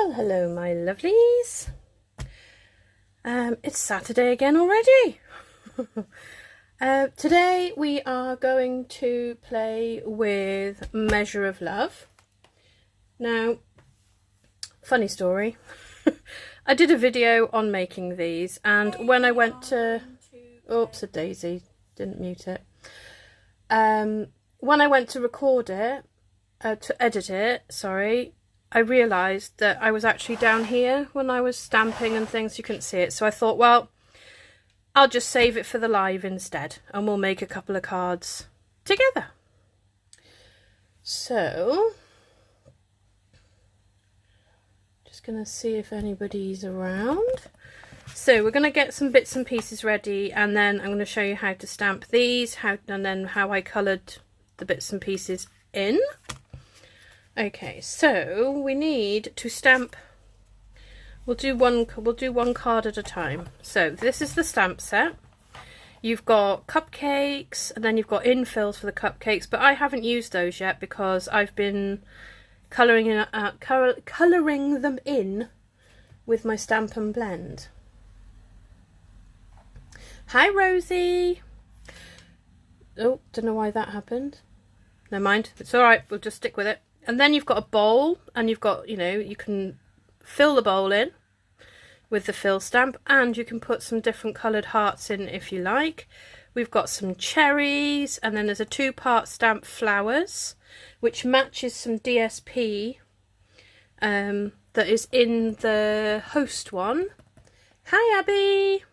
Well, hello my lovelies. It's Saturday again already. Today we are going to play with Measure of Love. Now, funny story. I did a video on making these, and when I went to... Oops, a daisy. Didn't mute it. When I went to record it, to edit it, sorry, I realised that I was actually down here when I was stamping and things. You couldn't see it, so I thought, well, I'll just save it for the live instead, and we'll make a couple of cards together. So, just going to see if anybody's around. So we're going to get some bits and pieces ready, and then I'm going to show you how to stamp these, and then how I coloured the bits and pieces in. Okay, so we need to stamp. We'll do one card at a time. So this is the stamp set. You've got cupcakes, and then you've got infills for the cupcakes, but I haven't used those yet because I've been colouring them in with my Stampin' Blend. Hi Rosie. Oh, don't know why that happened. Never mind, it's alright, we'll just stick with it. And then you've got a bowl, and you've got, you know, you can fill the bowl in with the fill stamp, and you can put some different coloured hearts in if you like. We've got some cherries, and then there's a 2-part stamp flowers, which matches some DSP that is in the host one. Hi Abby!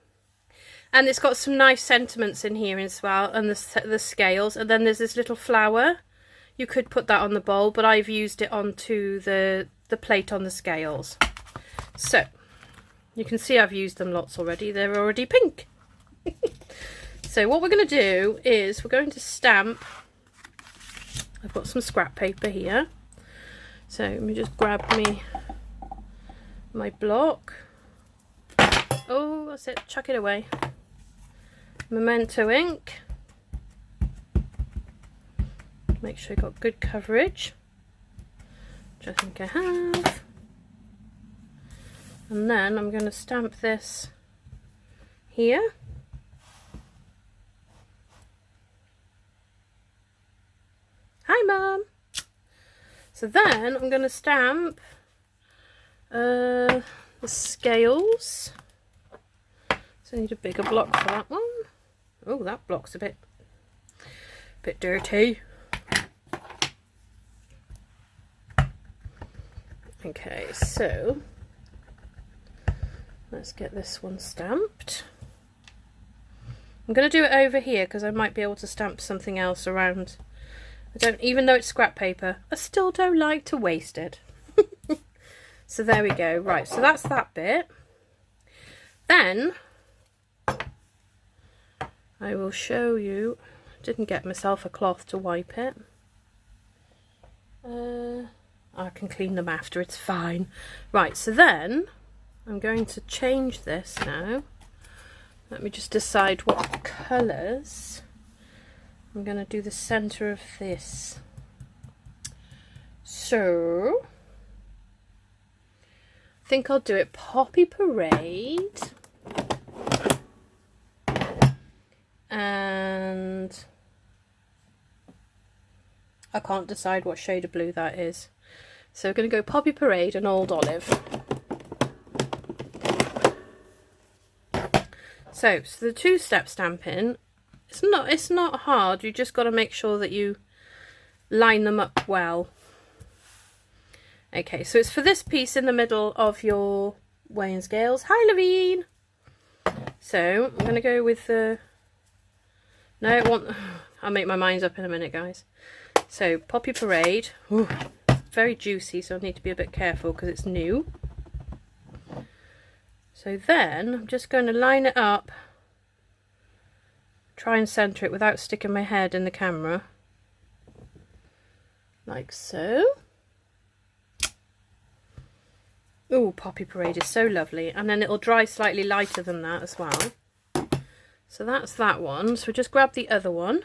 And it's got some nice sentiments in here as well, and the scales, and then there's this little flower. You could put that on the bowl, but I've used it onto the plate on the scales. So, you can see I've used them lots already. They're already pink. So what we're going to do is we're going to stamp. I've got some scrap paper here. So let me just grab my block. Oh, that's it. Chuck it away. Memento ink. Make sure you've got good coverage, which I think I have. And then I'm going to stamp this here. Hi Mum! So then I'm going to stamp the scales. So I need a bigger block for that one. Oh, that block's a bit dirty. Okay, so let's get this one stamped. I'm going to do it over here because I might be able to stamp something else around. Even though it's scrap paper, I still don't like to waste it. So there we go. Right, so that's that bit. Then I will show you. Didn't get myself a cloth to wipe it. I can clean them after, it's fine. Right, so then I'm going to change this now. Let me just decide what colours. I'm going to do the centre of this. So, I think I'll do it Poppy Parade. And I can't decide what shade of blue that is. So we're going to go Poppy Parade and Old Olive. So the 2-step stamping, it's not hard. You just got to make sure that you line them up well. Okay, so it's for this piece in the middle of your weighing scales. Hi Levine! So I'm going to go with the... No, I'll make my mind up in a minute, guys. So Poppy Parade. Ooh. Very juicy, so I need to be a bit careful because it's new. So then I'm just going to line it up, try and centre it without sticking my head in the camera, like so. Oh, Poppy Parade is so lovely, and then it'll dry slightly lighter than that as well. So that's that one. So just grab the other one,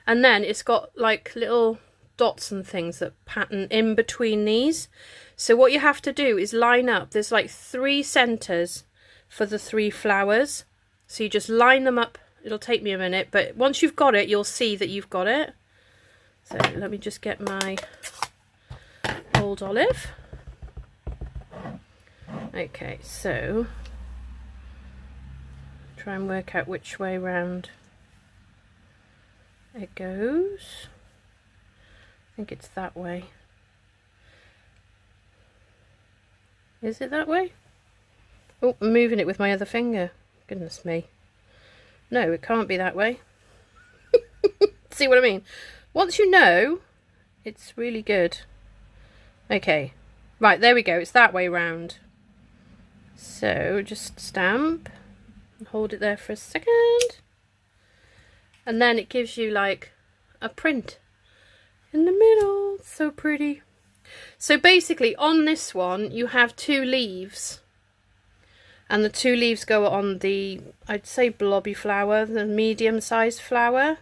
and then it's got like little dots and things that pattern in between these. So what you have to do is line up, there's like 3 centers for the 3 flowers. So you just line them up. It'll take me a minute, but once you've got it, you'll see that you've got it. So let me just get my old olive. Okay, so try and work out which way round it goes. I think it's that way. Is it that way? Oh, I'm moving it with my other finger. Goodness me. No, it can't be that way. See what I mean? Once you know, it's really good. Okay. Right, there we go. It's that way round. So just stamp. Hold it there for a second. And then it gives you like a print in the middle. So pretty. So basically on this one you have 2 leaves. And the 2 leaves go on the, I'd say blobby flower, the medium sized flower.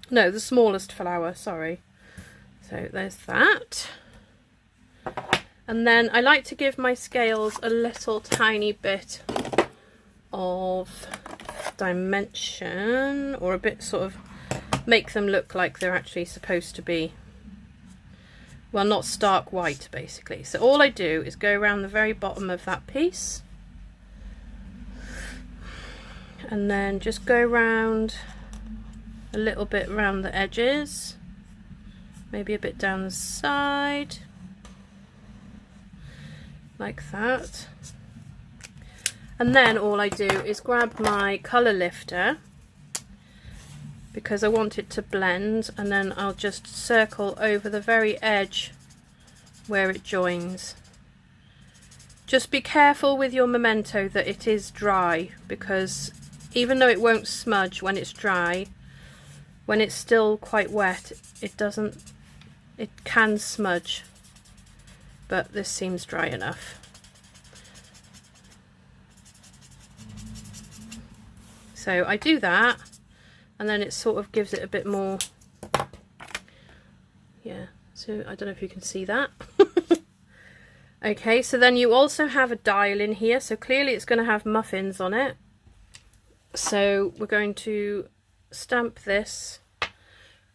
No, the smallest flower, sorry. So there's that. And then I like to give my scales a little tiny bit of dimension, or a bit sort of make them look like they're actually supposed to be, well, not stark white basically. So all I do is go around the very bottom of that piece and then just go around a little bit around the edges, maybe a bit down the side like that. And then all I do is grab my colour lifter, because I want it to blend, and then I'll just circle over the very edge where it joins. Just be careful with your memento that it is dry, because even though it won't smudge when it's dry, when it's still quite wet it can smudge, but this seems dry enough. So I do that, and then it sort of gives it a bit more, yeah, so I don't know if you can see that. Okay, so then you also have a dial in here, so clearly it's going to have muffins on it. So we're going to stamp this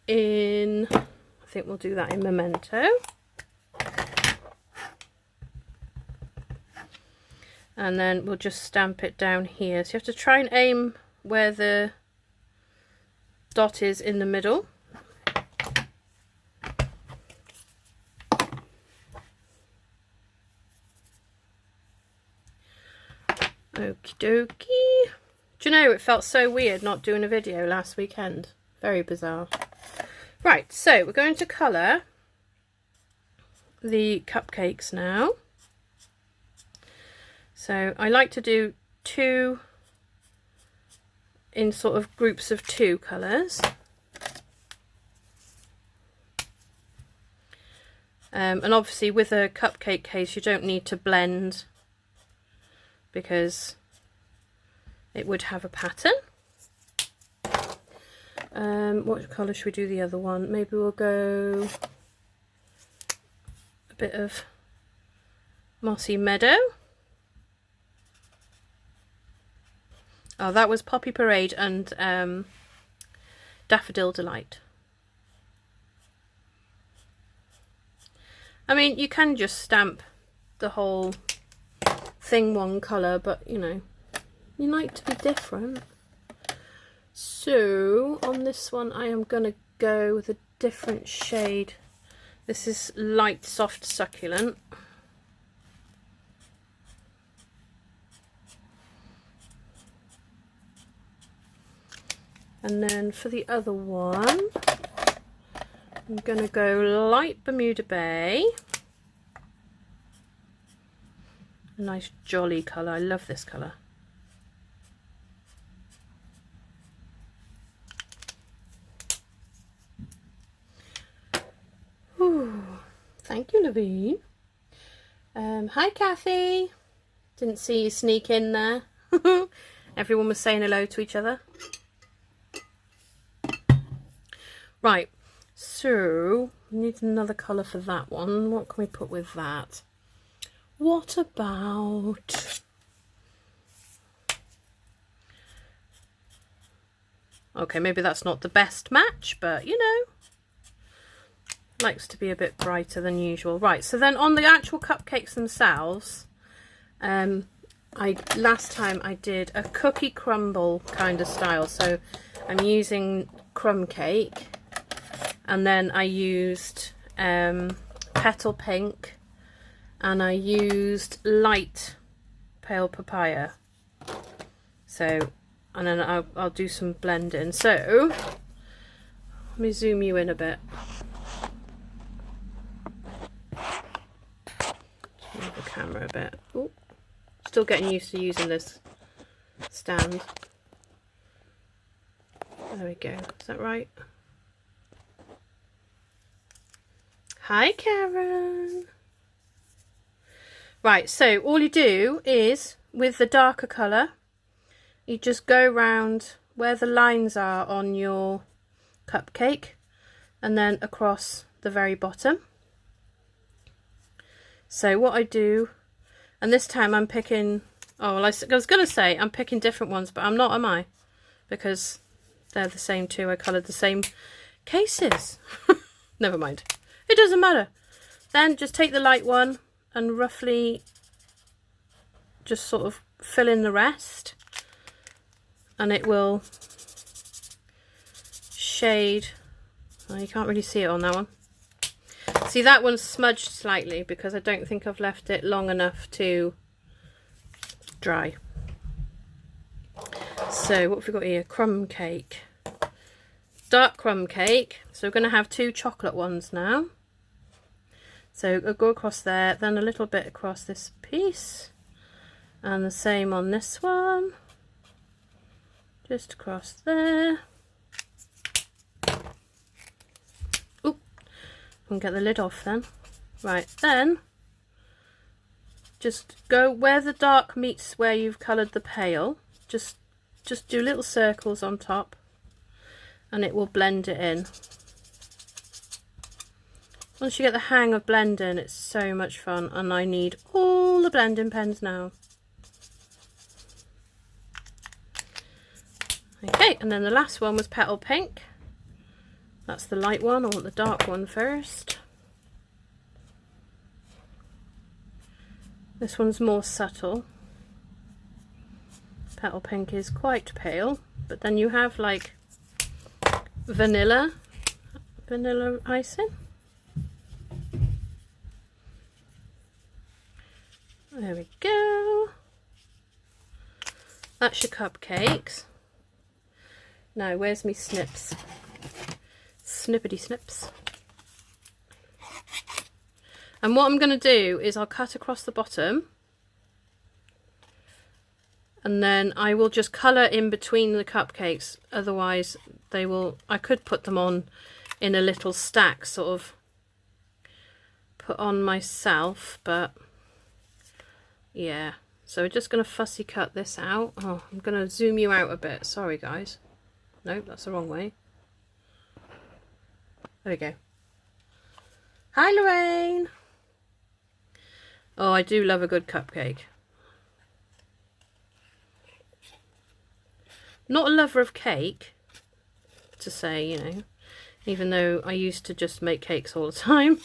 in, I think we'll do that in Memento. And then we'll just stamp it down here. So you have to try and aim where the dot is in the middle. Okie dokie. Do you know, it felt so weird not doing a video last weekend. Very bizarre. Right, so we're going to colour the cupcakes now. So I like to do 2 in sort of groups of 2 colours. And obviously with a cupcake case you don't need to blend, because it would have a pattern. What colour should we do the other one? Maybe we'll go a bit of Mossy Meadow. Oh, that was Poppy Parade and Daffodil Delight. I mean, you can just stamp the whole thing one colour, but you know, you like to be different. So on this one I am going to go with a different shade. This is Light Soft Succulent. And then for the other one, I'm going to go Light Bermuda Bay. A nice jolly colour. I love this colour. Ooh, thank you, Levine. Hi, Kathy. Didn't see you sneak in there. Everyone was saying hello to each other. Right, So, we need another colour for that one. What can we put with that? What about... Okay, maybe that's not the best match, but you know, likes to be a bit brighter than usual. Right, so then on the actual cupcakes themselves, last time I did a cookie crumble kind of style. So I'm using crumb cake, and then I used petal pink, and I used light pale papaya. So, and then I'll do some blending. So let me zoom you in a bit. Move the camera a bit. Ooh, still getting used to using this stand. There we go. Is that right? Hi, Karen. Right, so all you do is, with the darker colour, you just go round where the lines are on your cupcake and then across the very bottom. So what I do, and this time I'm picking, oh, well, I was going to say I'm picking different ones, but I'm not, am I? Because they're the same too. I coloured the same cases. Never mind. It doesn't matter. Then just take the light one and roughly just sort of fill in the rest. And it will shade. Oh, you can't really see it on that one. See, that one's smudged slightly because I don't think I've left it long enough to dry. So what have we got here? Crumb cake. Dark crumb cake. So we're going to have 2 chocolate ones now. So I'll go across there, then a little bit across this piece. And the same on this one. Just across there. Oop, and get the lid off then. Right, then just go where the dark meets where you've coloured the pale. Just do little circles on top, and it will blend it in. Once you get the hang of blending, it's so much fun, and I need all the blending pens now. Okay, and then the last one was petal pink. That's the light one. I want the dark one first. This one's more subtle. Petal pink is quite pale, but then you have like vanilla icing. There we go. That's your cupcakes. Now, where's me snips? Snippety snips. And what I'm going to do is I'll cut across the bottom, and then I will just colour in between the cupcakes. Otherwise they will, I could put them on in a little stack, sort of put on myself, but yeah. So we're just going to fussy cut this out. Oh, I'm going to zoom you out a bit. Sorry guys. Nope, that's the wrong way. There we go. Hi Lorraine! Oh, I do love a good cupcake. Not a lover of cake, to say, you know, even though I used to just make cakes all the time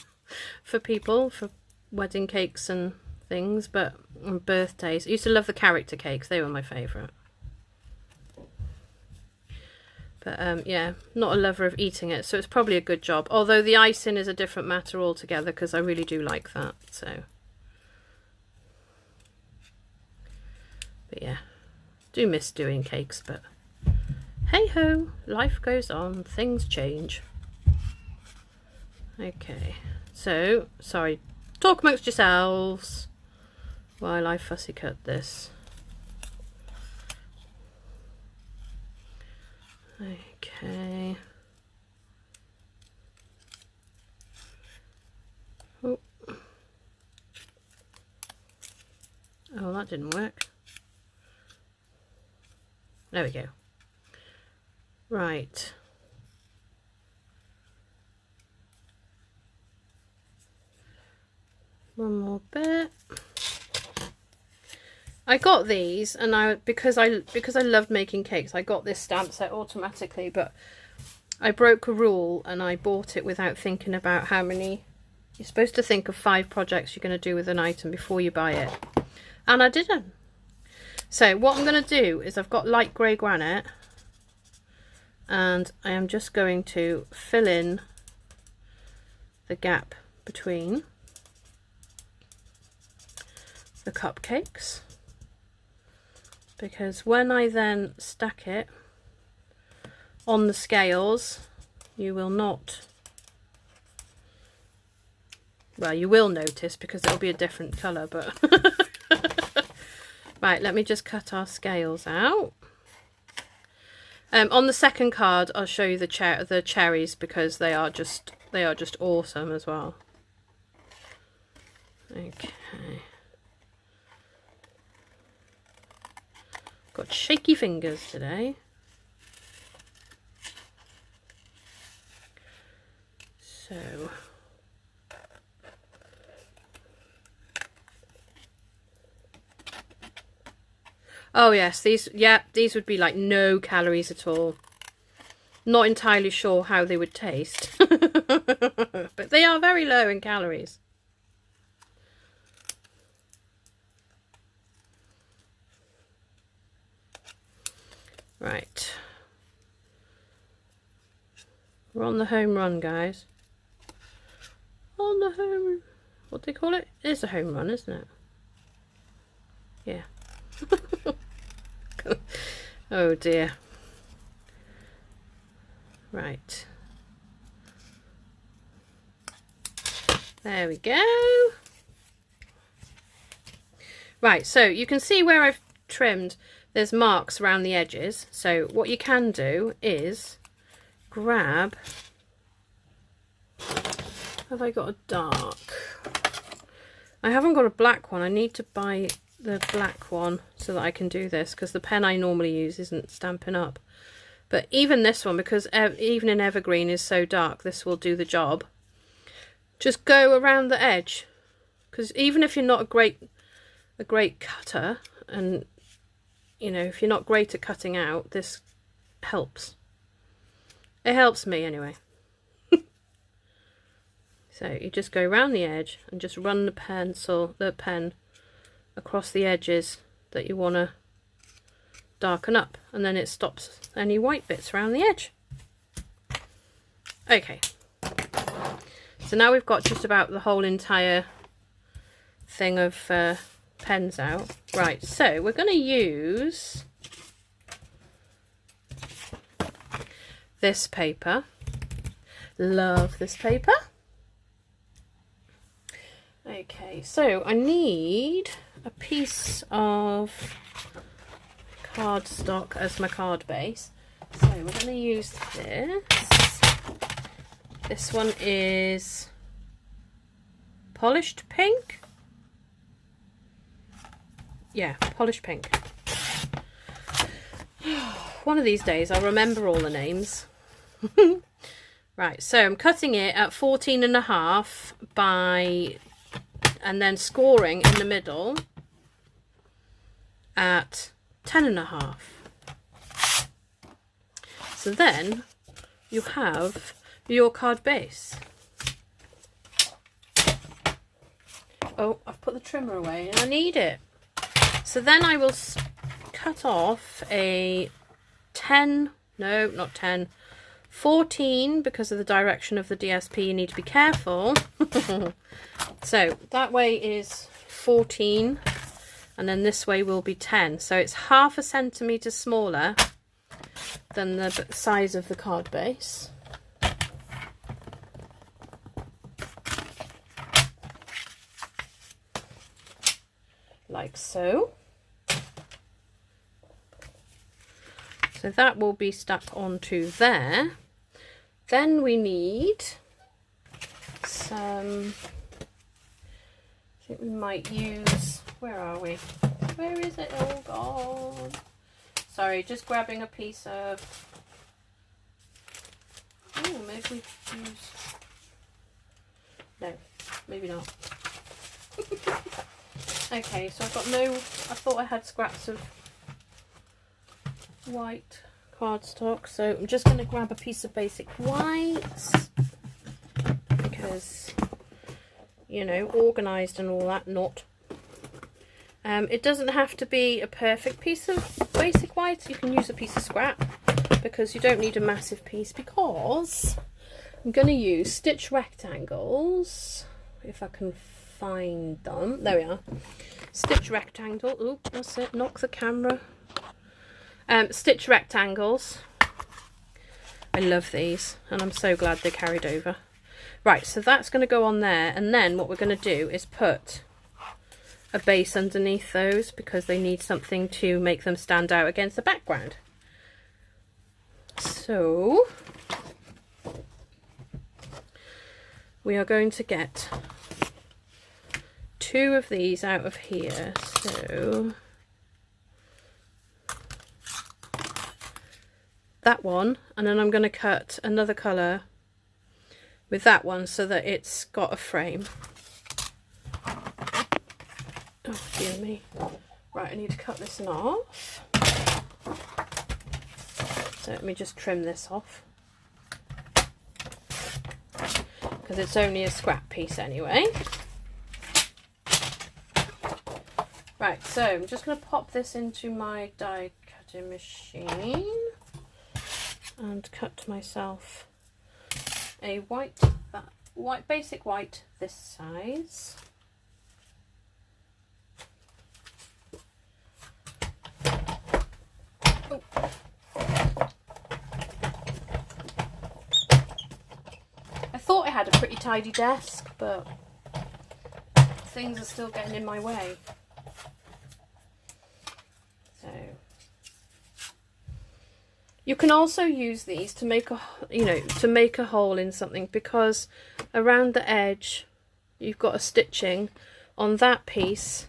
for people, for wedding cakes and things, but on birthdays. I used to love the character cakes, they were my favourite. But yeah, not a lover of eating it, so it's probably a good job. Although the icing is a different matter altogether, because I really do like that. So, but yeah, do miss doing cakes, but hey ho, life goes on, things change. Okay, so sorry, talk amongst yourselves while I fussy cut this. Okay. Oh. Oh, that didn't work. There we go. Right. One more bit. I got these, and because I loved making cakes, I got this stamp set automatically, but I broke a rule and I bought it without thinking about how many. You're supposed to think of 5 projects you're going to do with an item before you buy it, and I didn't. So what I'm going to do is, I've got light grey granite, and I am just going to fill in the gap between the cupcakes, because when I then stack it on the scales, you will not, well, you will notice because it'll be a different colour, but right, let me just cut our scales out. On the second card I'll show you the cherries, because they are just awesome as well. Okay. Got shaky fingers today. So oh yes, these would be like no calories at all. Not entirely sure how they would taste, but they are very low in calories. Right, we're on the home run, guys. On the home, what do they call it? It is a home run, isn't it? Yeah. Oh dear. Right. There we go. Right, so you can see where I've trimmed, there's marks around the edges. So what you can do is grab, have I got a dark? I haven't got a black one. I need to buy the black one so that I can do this, because the pen I normally use isn't Stampin' Up. But even this one, because even in Evergreen is so dark, this will do the job. Just go around the edge, because even if you're not a great cutter, and you know, if you're not great at cutting out, this helps. It helps me anyway. So you just go around the edge and just run the pen across the edges that you want to darken up, and then it stops any white bits around the edge. Okay, so now we've got just about the whole entire thing of pens out. Right, so we're going to use this paper. Love this paper. Okay, so I need a piece of cardstock as my card base. So we're going to use this. This one is polished pink. Yeah, polished pink. One of these days I'll remember all the names. Right, so I'm cutting it at 14.5 by, and then scoring in the middle at 10.5. So then you have your card base. Oh, I've put the trimmer away and I need it. So then I will cut off a 10, no, not 10, 14, because of the direction of the DSP, you need to be careful. So that way is 14, and then this way will be 10. So it's 0.5 centimetre smaller than the size of the card base. Like so. So that will be stuck onto there. Then we need some, I think we might use, where are we? Where is it? Oh God. Sorry, just grabbing a piece of, oh, maybe we use, no, maybe not. Okay, so I've got no, I thought I had scraps of white cardstock, so I'm just going to grab a piece of basic whites because, you know, organised and all that, not. It doesn't have to be a perfect piece of basic white. You can use a piece of scrap because you don't need a massive piece, because I'm going to use stitch rectangles, if I can find them. There we are. Stitch rectangle. Oh, that's it. Knock the camera. Stitch rectangles. I love these and I'm so glad they carried over. Right, so that's going to go on there, and then what we're going to do is put a base underneath those because they need something to make them stand out against the background. So we are going to get 2 of these out of here. So that one, and then I'm going to cut another colour with that one so that it's got a frame. Oh dear me. Right, I need to cut this off. So let me just trim this off, because it's only a scrap piece anyway. Right, so I'm just going to pop this into my die cutting machine and cut myself a white, basic white this size. Oh. I thought I had a pretty tidy desk, but things are still getting in my way. So you can also use these to make a, to make a hole in something, because around the edge you've got a stitching on that piece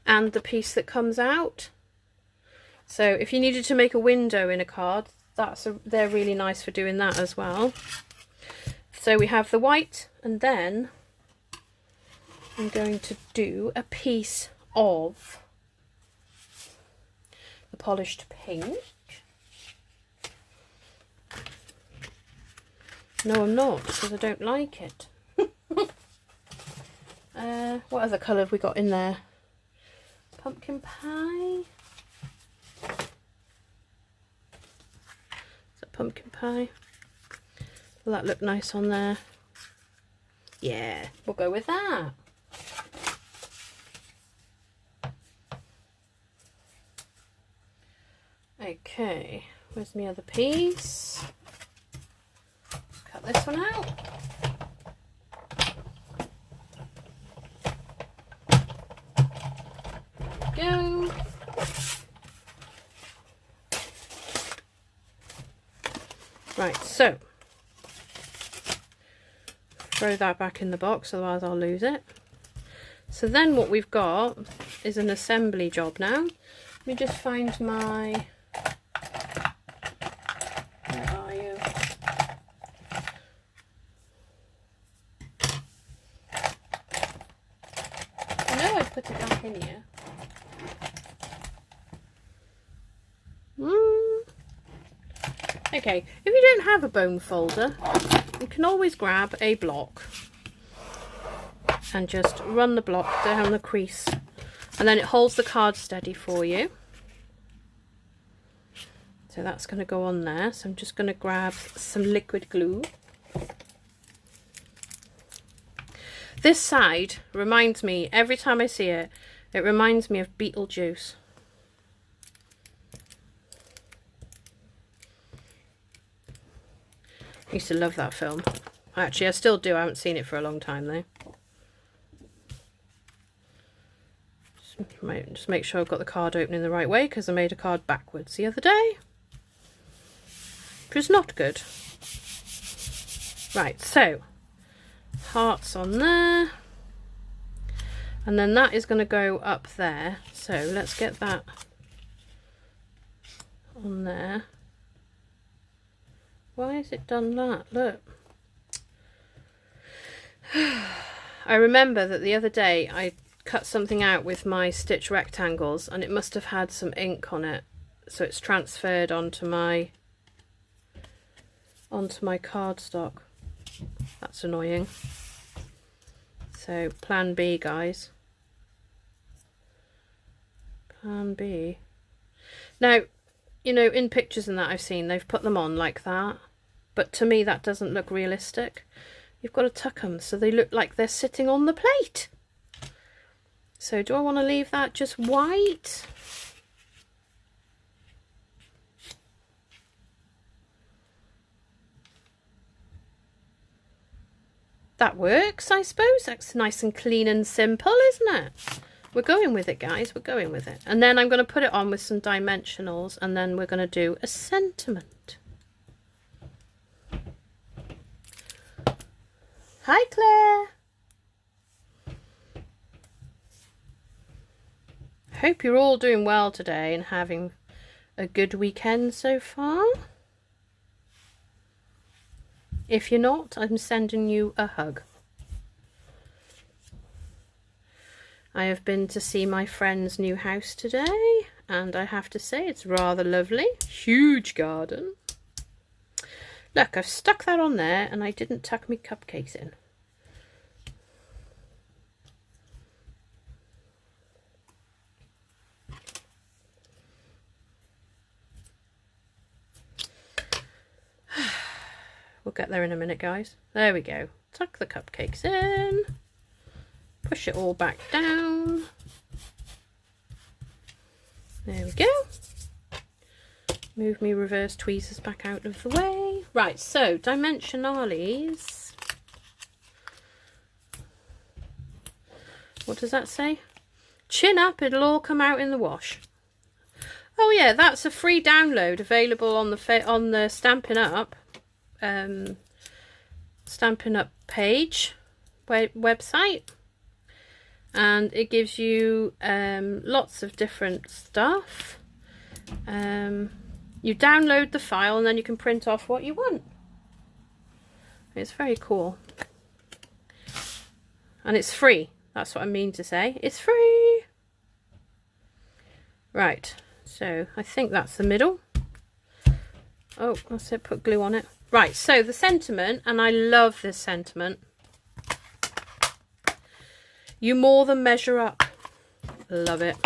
and the piece that comes out. So if you needed to make a window in a card, they're really nice for doing that as well. So we have the white, and then I'm going to do a piece of the polished pink. No, I'm not, because I don't like it. What other colour have we got in there? Pumpkin pie. Is that pumpkin pie? Will that look nice on there? Yeah, we'll go with that. Okay, where's my other piece? Let's cut this one out. Go. Right, so throw that back in the box, otherwise I'll lose it. So then what we've got is an assembly job now. Let me just find my... Where are you? I know I put it back in here. Okay, if you don't have a bone folder, you can always grab a block and just run the block down the crease, and then it holds the card steady for you. So that's going to go on there. So I'm just going to grab some liquid glue. This side reminds me, every time I see it, it reminds me of Beetlejuice. I used to love that film. Actually, I still do. I haven't seen it for a long time though. Just make sure I've got the card opening the right way, because I made a card backwards the other day, which is not good. Right, so hearts on there, and then that is going to go up there. So let's get that on there. Why has it done that? Look. I remember that the other day I cut something out with my stitch rectangles and it must have had some ink on it, so it's transferred onto my cardstock. That's annoying. So plan B, guys. Plan B. Now, you know, in pictures and that I've seen, they've put them on like that, but to me that doesn't look realistic. You've got to tuck them so they look like they're sitting on the plate. So do I want to leave that just white? That works, I suppose. That's nice and clean and simple, isn't it? We're going with it, guys. We're going with it. And then I'm going to put it on with some dimensionals, and then we're going to do a sentiment. Hi, Claire. Hope you're all doing well today and having a good weekend so far. If you're not, I'm sending you a hug. I have been to see my friend's new house today, and I have to say it's rather lovely. Huge garden. Look, I've stuck that on there and I didn't tuck my cupcakes in. We'll get there in a minute, guys. There we go. Tuck the cupcakes in. Push it all back down. There we go. Move me reverse tweezers back out of the way. Right, so dimensionales. What does that say? Chin up, it'll all come out in the wash. Oh yeah, that's a free download available on the Stampin' Up. Stampin' Up page website, and it gives you lots of different stuff. You download the file and then you can print off what you want. It's very cool, and it's free. That's what I mean to say, it's free. Right, so I think that's the middle. Oh, that's it, put glue on it. Right, so the sentiment, and I love this sentiment. You more than measure up. Love it.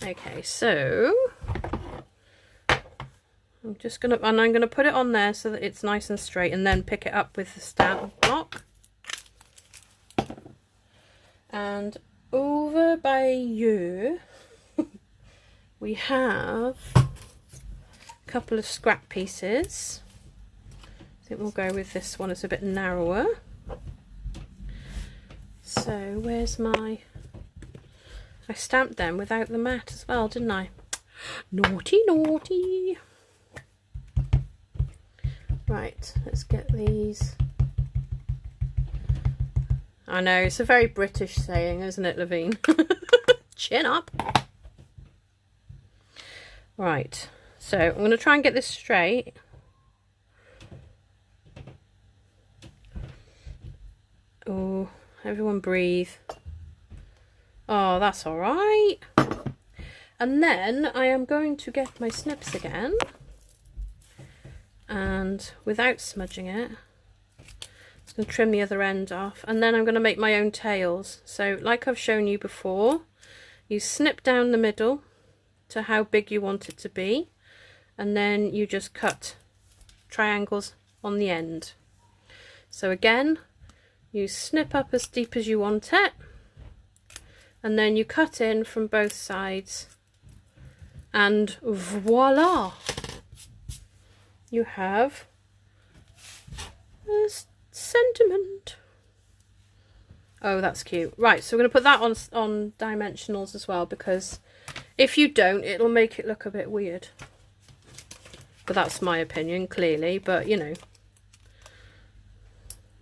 Okay, so I'm just gonna, and I'm gonna put it on there so that it's nice and straight, and then pick it up with the stamp block. And over by you, we have a couple of scrap pieces. I think we'll go with this one, it's a bit narrower. So where's my, I stamped them without the mat as well, didn't I? Naughty, naughty. Right, let's get these. I know, it's a very British saying, isn't it, Levine? Chin up. Right, so I'm going to try and get this straight. Oh, everyone breathe. Oh, that's all right. And then I am going to get my snips again, and without smudging it, I'm going to trim the other end off, and then I'm going to make my own tails. So like I've shown you before, you snip down the middle to how big you want it to be, and then you just cut triangles on the end. So again, you snip up as deep as you want it, and then you cut in from both sides, and voila, you have a sentiment. Oh, that's cute. Right, so we're going to put that on dimensionals as well, because if you don't, it'll make it look a bit weird. But that's my opinion, clearly, but you know.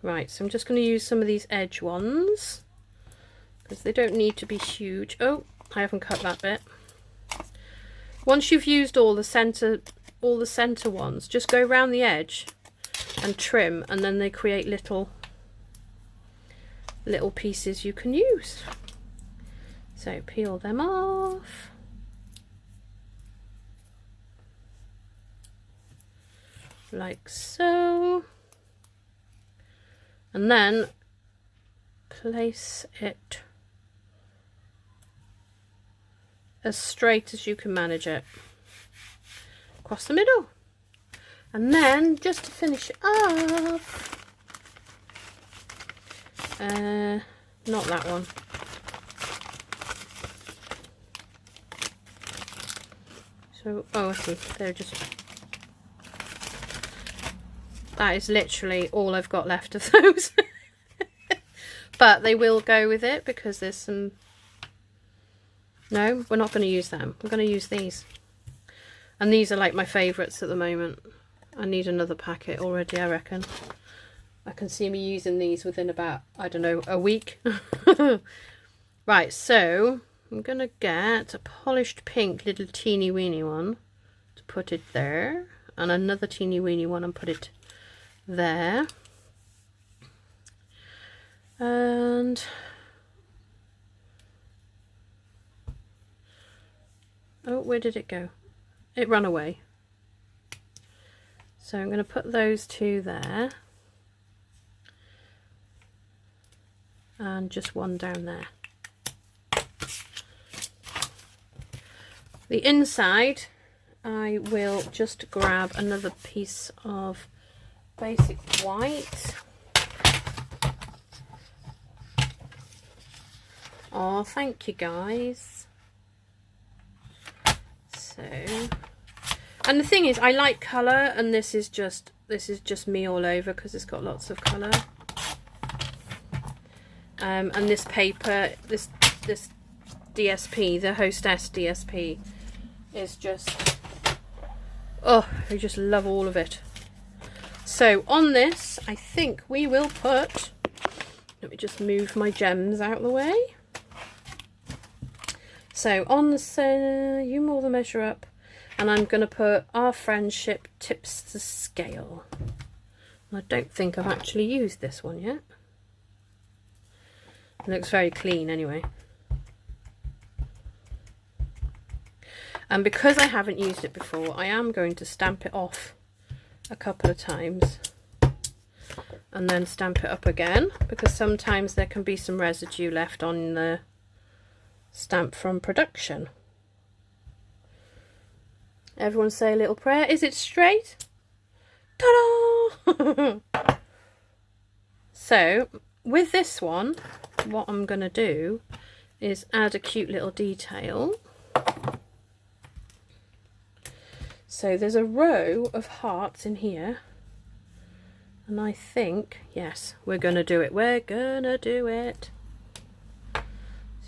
Right, so I'm just going to use some of these edge ones, because they don't need to be huge. Oh, I haven't cut that bit. Once you've used all the center ones, just go around the edge and trim, and then they create little little pieces you can use. So peel them off. Like so. And then place it as straight as you can manage it across the middle. And then just to finish it off, not that one. So, oh, I see, they're just, that is literally all I've got left of those. But they will go with it because there's some, no, we're not going to use them. We're going to use these. And these are like my favourites at the moment. I need another packet already, I reckon. I can see me using these within about, I don't know, a week. Right, so I'm going to get a polished pink little teeny weeny one to put it there. And another teeny weeny one and put it there. And oh, where did it go? It ran away. So I'm going to put those two there. And just one down there. The inside, I will just grab another piece of basic white. Oh, thank you guys. So, and the thing is, I like colour, and this is just me all over because it's got lots of colour. And this paper, this DSP, the Hostess DSP, is just, oh, I just love all of it. So on this, I think we will put, let me just move my gems out of the way. So on the, you more the measure up, and I'm going to put our friendship tips to scale. I don't think I've actually used this one yet. It looks very clean anyway. And because I haven't used it before, I am going to stamp it off a couple of times and then stamp it up again, because sometimes there can be some residue left on the stamp from production. Everyone say a little prayer. Is it straight? Ta-da! So with this one, what I'm going to do is add a cute little detail. So there's a row of hearts in here, and I think, yes, we're going to do it. We're going to do it.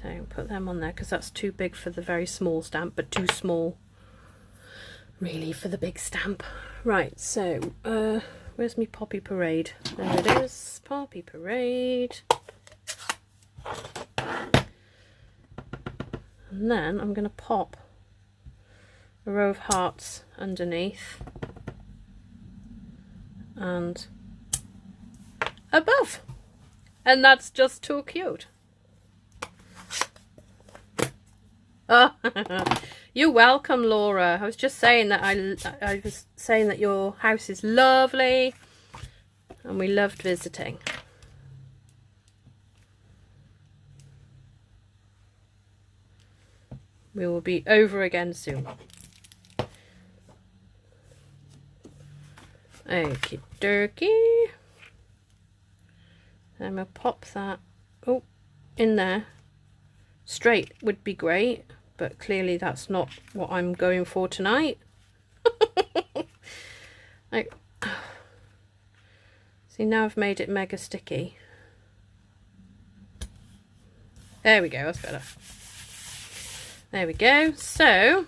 So put them on there because that's too big for the very small stamp, but too small really for the big stamp. Right, so where's me Poppy Parade? There it is, Poppy Parade. And then I'm going to pop a row of hearts underneath and above, and that's just too cute. Oh, you're welcome, Laura. I was just saying that I was saying that your house is lovely and we loved visiting. We will be over again soon. Okie dokie. I'm going to pop that in there. Straight would be great, but clearly that's not what I'm going for tonight. Like, see, now I've made it mega sticky. There we go, that's better. There we go. So,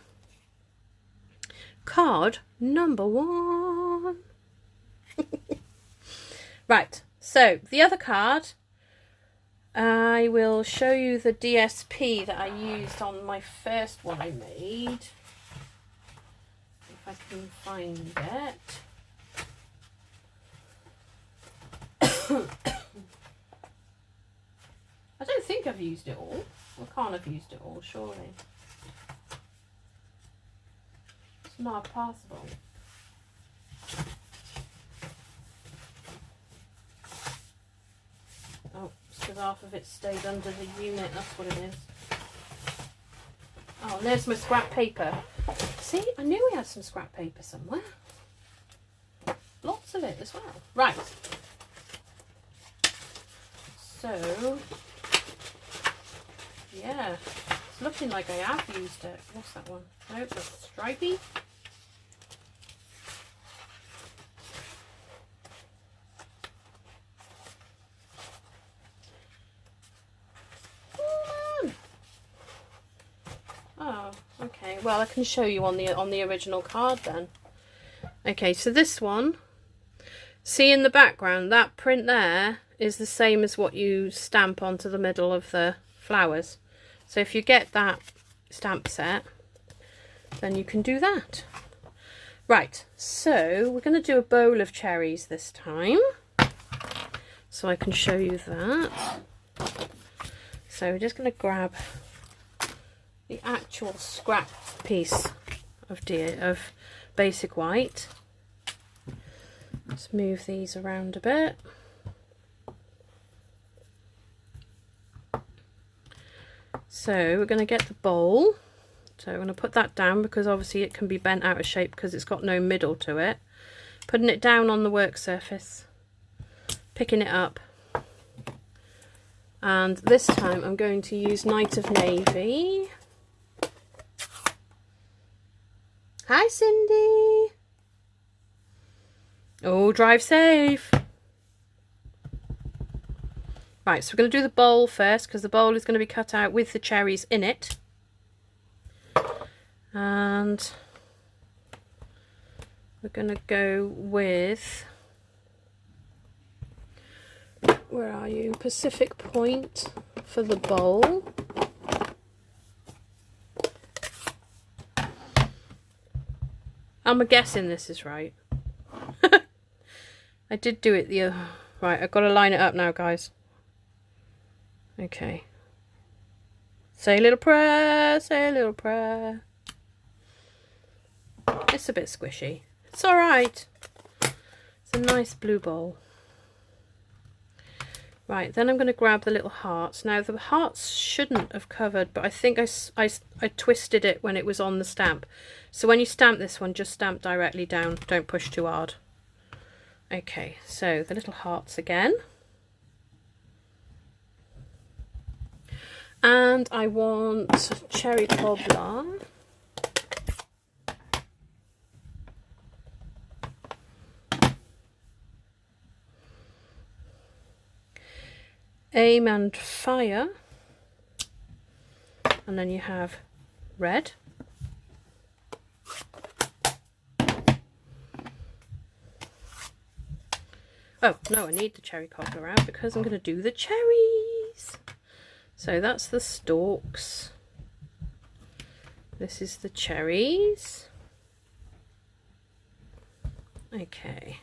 card number 1. Right, so the other card, I will show you the DSP that I used on my first one I made. If I can find it. think I've used it all. I can't have used it all, surely. It's not possible. Oh, it's because half of it stayed under the unit, that's what it is. Oh, and there's my scrap paper. See, I knew we had some scrap paper somewhere. Lots of it as well. Right. So, yeah, it's looking like I have used it. What's that one? Nope, that's stripy. Oh, okay. Well, I can show you on the original card then. Okay, so this one, see in the background, that print there is the same as what you stamp onto the middle of the flowers. So if you get that stamp set, then you can do that. Right, so we're going to do a bowl of cherries this time. So I can show you that. So we're just going to grab the actual scrap piece of basic white. Let's move these around a bit. So we're going to get the bowl. So I'm going to put that down because obviously it can be bent out of shape because it's got no middle to it. Putting it down on the work surface, picking it up, and this time I'm going to use Night of Navy. Hi Cindy! Oh, drive safe! Right, so we're going to do the bowl first because the bowl is going to be cut out with the cherries in it. And we're going to go with, where are you? Pacific Point for the bowl. I'm guessing this is right. I did do it the other... Right, I've got to line it up now, guys. Okay. Say a little prayer, say a little prayer. It's a bit squishy. It's alright. It's a nice blue bowl. Right, then I'm going to grab the little hearts. Now, the hearts shouldn't have covered, but I think I twisted it when it was on the stamp. So when you stamp this one, just stamp directly down. Don't push too hard. Okay, so the little hearts again. And I want cherry cobbler. Aim and fire. And then you have red. Oh, no, I need the cherry cobbler out because I'm going to do the cherries. So that's the stalks. This is the cherries. Okay.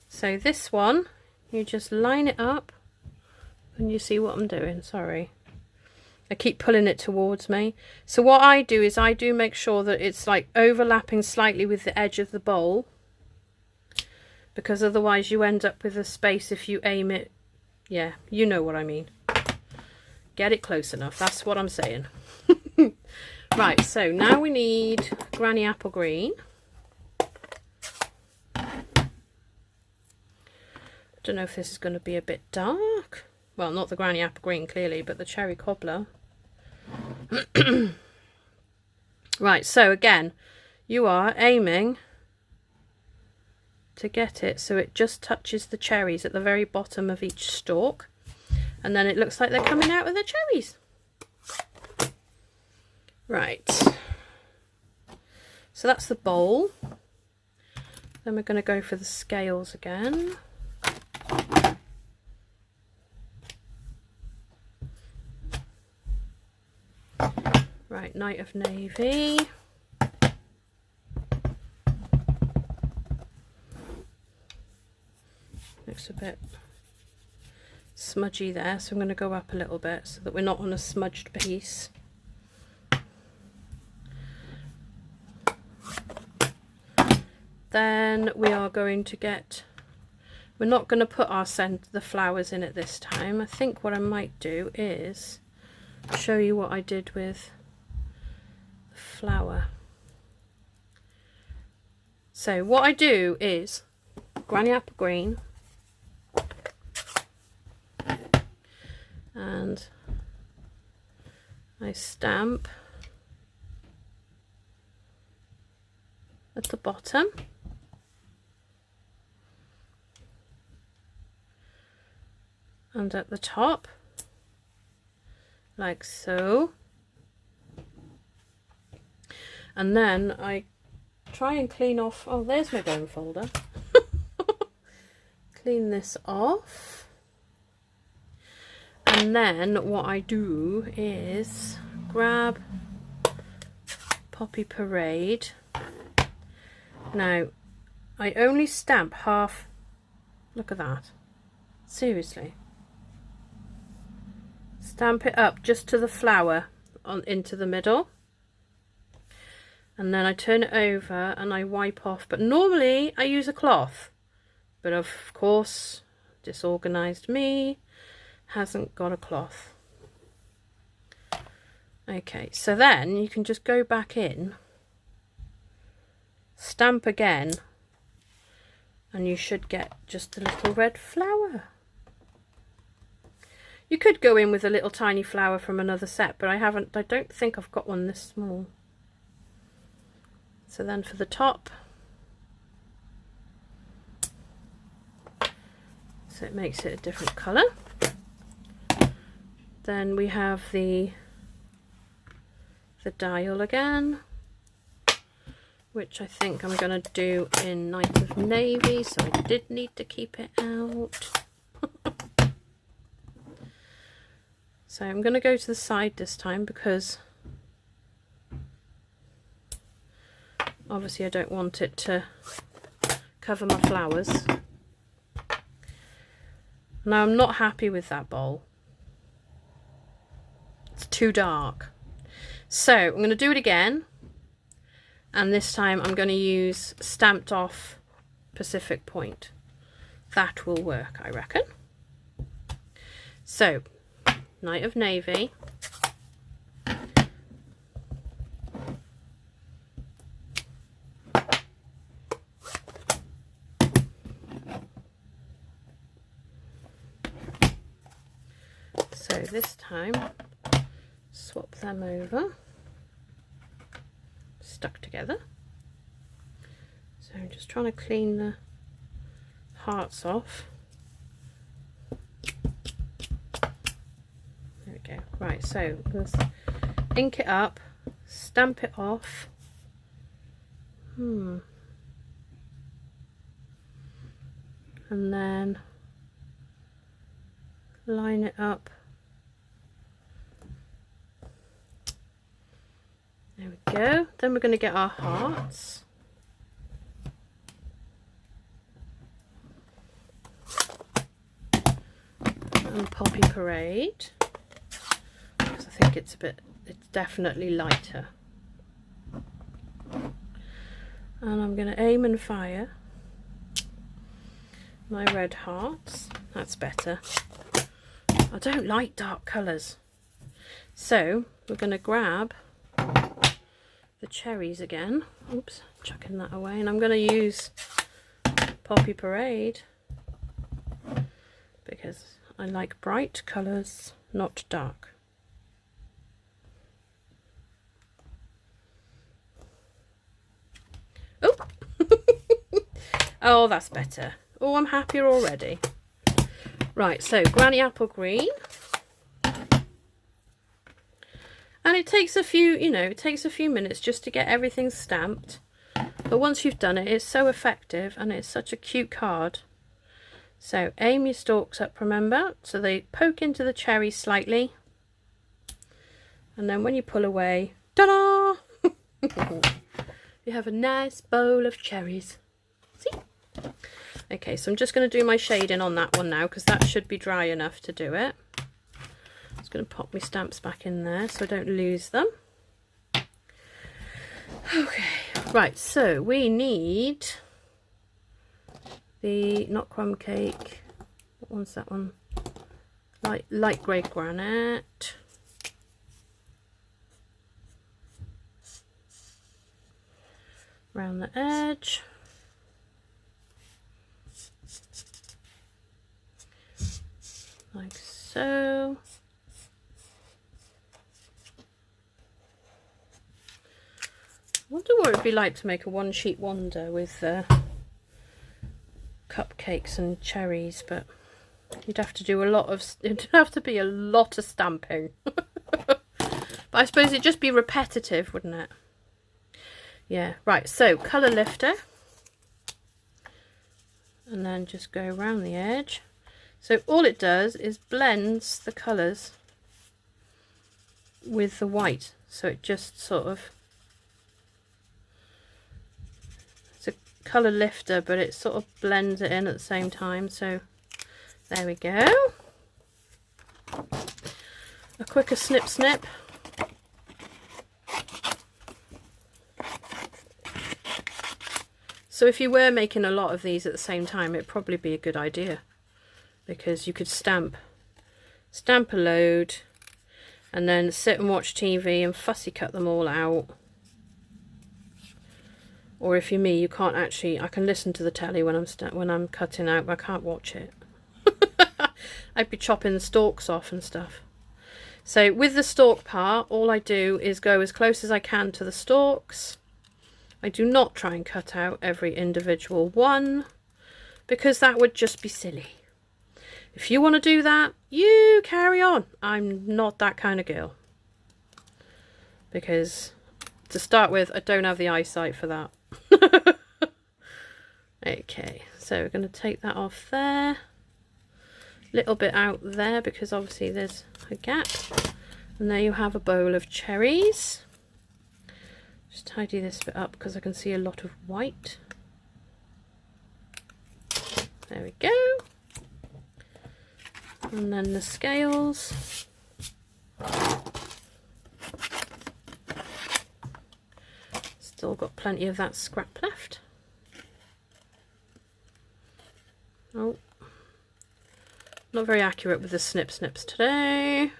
So this one, you just line it up and you see what I'm doing. Sorry. I keep pulling it towards me. So what I do is I do make sure that it's like overlapping slightly with the edge of the bowl, because otherwise you end up with a space if you aim it. Yeah, you know what I mean. Get it close enough. That's what I'm saying. Right, so now we need Granny Apple Green. I don't know if this is going to be a bit dark. Well, not the Granny Apple Green, clearly, but the cherry cobbler. Right, so again, you are aiming to get it so it just touches the cherries at the very bottom of each stalk, and then it looks like they're coming out of the cherries. Right, so that's the bowl. Then we're going to go for the scales again. Right, Night of Navy. Looks a bit smudgy there, so I'm going to go up a little bit so that we're not on a smudged piece. Then we are going to get, we're not going to put the flowers in it this time. I think what I might do is show you what I did with the flower. So what I do is Granny Apple Green, and I stamp at the bottom, and at the top, like so, and then I try and clean off, oh there's my bone folder, clean this off, and then what I do is grab Poppy Parade. Now I only stamp half, look at that, seriously. Stamp it up just to the flower into the middle, and then I turn it over and I wipe off, but normally I use a cloth, but of course disorganized me hasn't got a cloth. Okay, so then you can just go back in, stamp again, and you should get just a little red flower. You could go in with a little tiny flower from another set, but I don't think I've got one this small. So then for the top, so it makes it a different colour. Then we have the dial again, which I think I'm going to do in Night of Navy, so I did need to keep it out. So I'm going to go to the side this time because obviously I don't want it to cover my flowers. Now I'm not happy with that bowl. It's too dark. So I'm going to do it again, and this time I'm going to use stamped off Pacific Point. That will work, I reckon. So Night of Navy, so this time swap them over, stuck together. So I'm just trying to clean the hearts off. There we go. Right, so let's ink it up, stamp it off. And then line it up. There we go. Then we're going to get our hearts. And Poppy Parade. Because I think it's definitely lighter. And I'm going to aim and fire my red hearts. That's better. I don't like dark colours. So we're going to grab the cherries again. Oops, chucking that away. And I'm going to use Poppy Parade because I like bright colours, not dark. Oh, oh, that's better. Oh, I'm happier already. Right, so Granny Apple Green. And it takes a few, it takes a few minutes just to get everything stamped. But once you've done it, it's so effective and it's such a cute card. So aim your stalks up, remember, so they poke into the cherry slightly. And then when you pull away, ta-da! You have a nice bowl of cherries. See? Okay, so I'm just going to do my shading on that one now because that should be dry enough to do it. I'm just going to pop my stamps back in there so I don't lose them. Okay, right, so we need the, not crumb cake, what one's that one? Light grey granite. Around the edge. Like so. I wonder what it would be like to make a one sheet wonder with cupcakes and cherries, but you'd have to do a lot of, it'd have to be a lot of stamping. But I suppose it'd just be repetitive, wouldn't it? Yeah, right, so colour lifter. And then just go around the edge. So all it does is blends the colours with the white. So it just sort of, it's a colour lifter, but it sort of blends it in at the same time. So there we go. A quicker snip snip. So if you were making a lot of these at the same time, it'd probably be a good idea, because you could stamp a load and then sit and watch TV and fussy cut them all out. Or if you're me, you can't actually, I can listen to the telly when I'm cutting out, but I can't watch it. I'd be chopping the stalks off and stuff. So with the stalk part, all I do is go as close as I can to the stalks. I do not try and cut out every individual one, because that would just be silly. If you want to do that, you carry on. I'm not that kind of girl. Because to start with, I don't have the eyesight for that. Okay, so we're going to take that off there. Little bit out there because obviously there's a gap. And there you have a bowl of cherries. Just tidy this bit up because I can see a lot of white. There we go. And then the scales. Still got plenty of that scrap left. Oh, not very accurate with the snips today.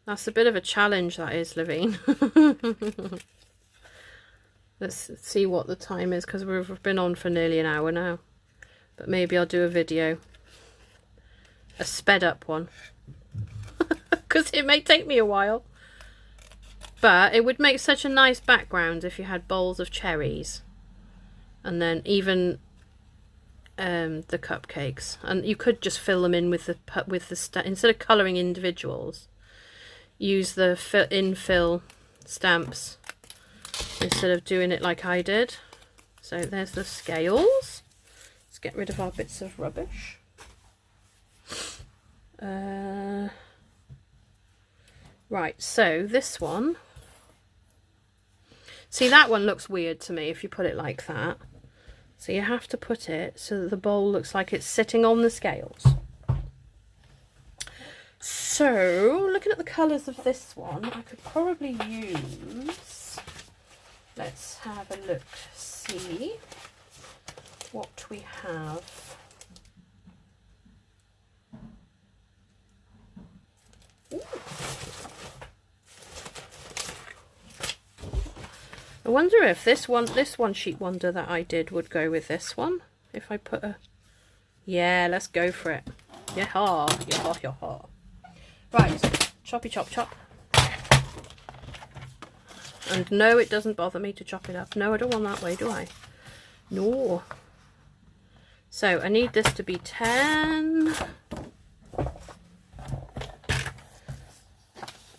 That's a bit of a challenge, that is, Levine. Let's see what the time is, because we've been on for nearly an hour now. But maybe I'll do a video. A sped up one. Because it may take me a while. But it would make such a nice background if you had bowls of cherries. And then even the cupcakes. And you could just fill them in with the instead of colouring individuals, use the infill stamps instead of doing it like I did. So there's the scales. Let's get rid of our bits of rubbish. Right, so this one, see, that one looks weird to me if you put it like that. So you have to put it so that the bowl looks like it's sitting on the scales. So, looking at the colours of this one, I could probably use, let's have a look, see what we have. Ooh. I wonder if this one sheet wonder that I did would go with this one. If I put a, yeah, let's go for it. Yaha, yaha, yaha. Right, choppy chop chop. And no, it doesn't bother me to chop it up. No, I don't want that way, do I? No. So I need this to be 10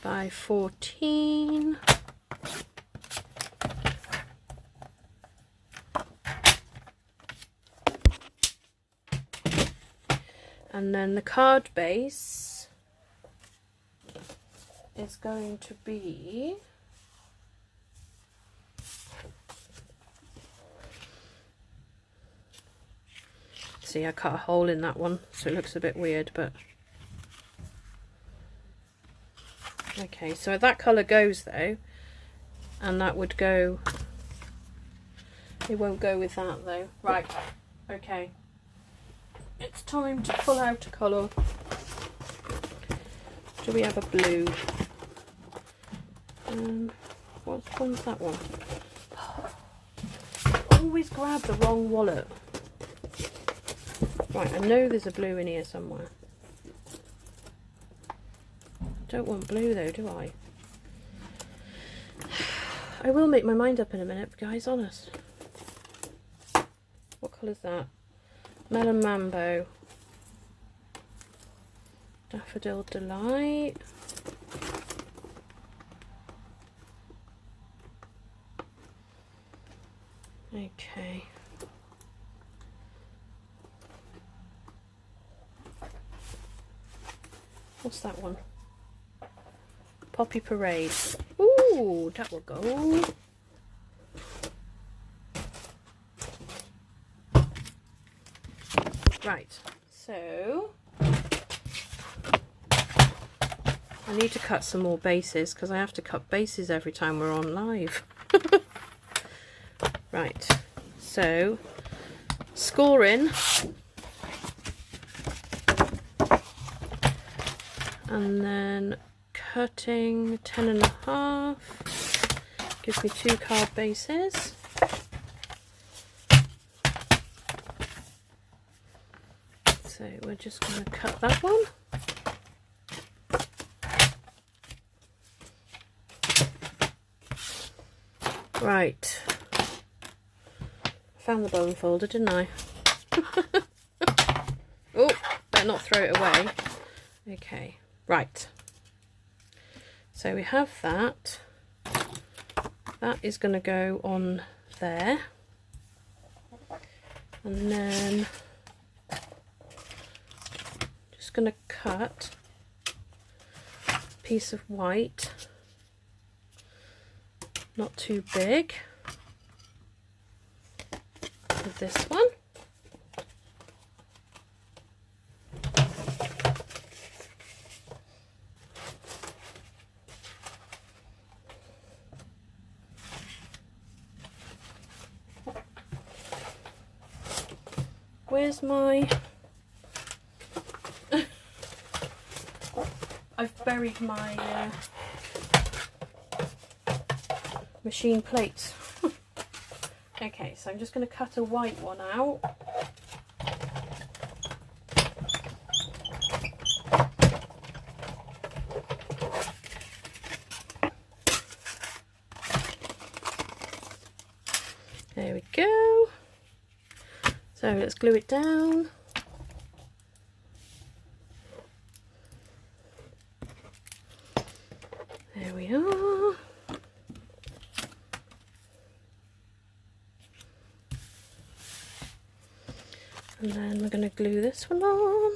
by 14. And then the card base is going to be see, I cut a hole in that one so it looks a bit weird, but okay, so that colour goes though, and that would go, it won't go with that though. Right, okay, it's time to pull out a colour. Do we have a blue? What one's that one? Always grab the wrong wallet. Right, I know there's a blue in here somewhere. Don't want blue though, do I? I will make my mind up in a minute, guys, honest. What colour's that? Melon Mambo. Daffodil Delight. Okay. What's that one? Poppy Parade. Ooh, that will go. Right, so I need to cut some more bases because I have to cut bases every time we're on live. Right, so scoring, and then cutting 10.5 gives me 2 card bases. So we're just going to cut that one. Right, found the bone folder, didn't I? Oh, better not throw it away. Okay, right. So we have that. That is going to go on there. And then just going to cut a piece of white, not too big, with this one. Where's my... I've buried my machine plates. Okay, so I'm just going to cut a white one out. There we go. So let's glue it down. There we are. And then we're going to glue this one on.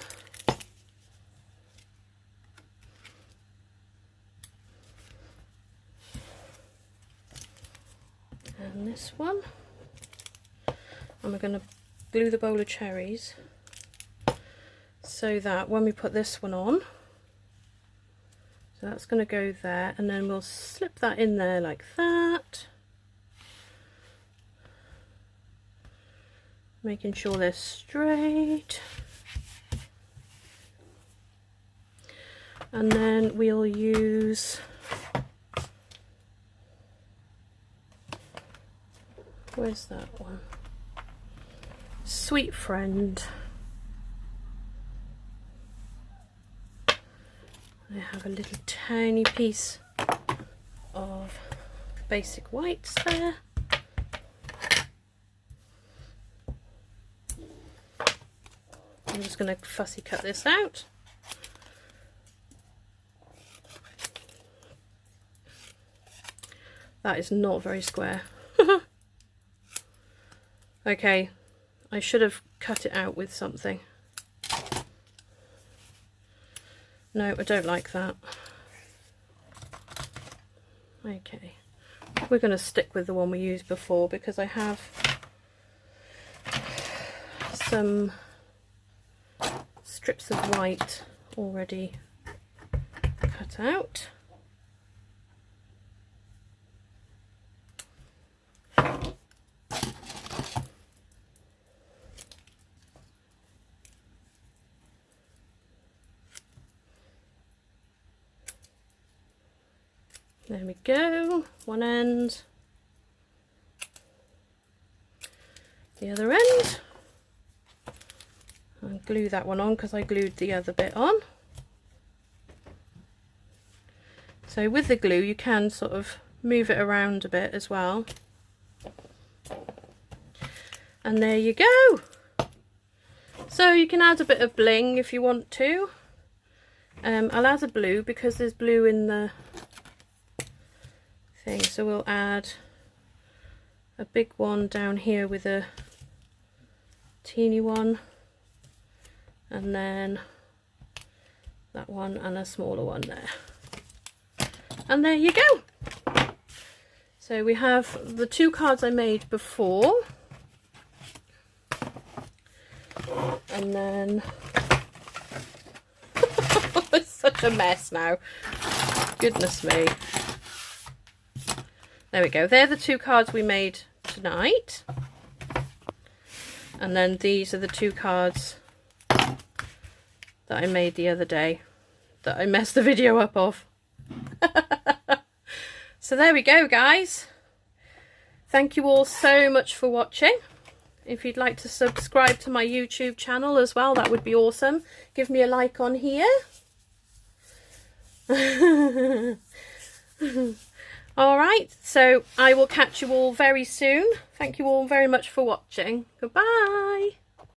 And this one. And we're going to glue the bowl of cherries so that when we put this one on, so that's going to go there, and then we'll slip that in there like that, making sure they're straight, and then we'll use, where's that one? Sweet Friend. I have a little tiny piece of basic whites there. I'm just going to fussy cut this out. That is not very square. Okay, I should have cut it out with something. No, I don't like that. Okay, we're going to stick with the one we used before because I have some strips of white already cut out. There we go, one end, the other end, and glue that one on because I glued the other bit on. So with the glue you can sort of move it around a bit as well. And there you go. So you can add a bit of bling if you want to. I'll add a blue because there's blue in the thing, so we'll add a big one down here with a teeny one, and then that one and a smaller one there, and there you go. So we have the 2 cards I made before, and then it's such a mess now, goodness me. There we go, they're the 2 cards we made tonight, and then these are the 2 cards that I made the other day that I messed the video up of. So there we go, guys. Thank you all so much for watching. If you'd like to subscribe to my YouTube channel as well, that would be awesome. Give me a like on here. Alright, so I will catch you all very soon. Thank you all very much for watching. Goodbye.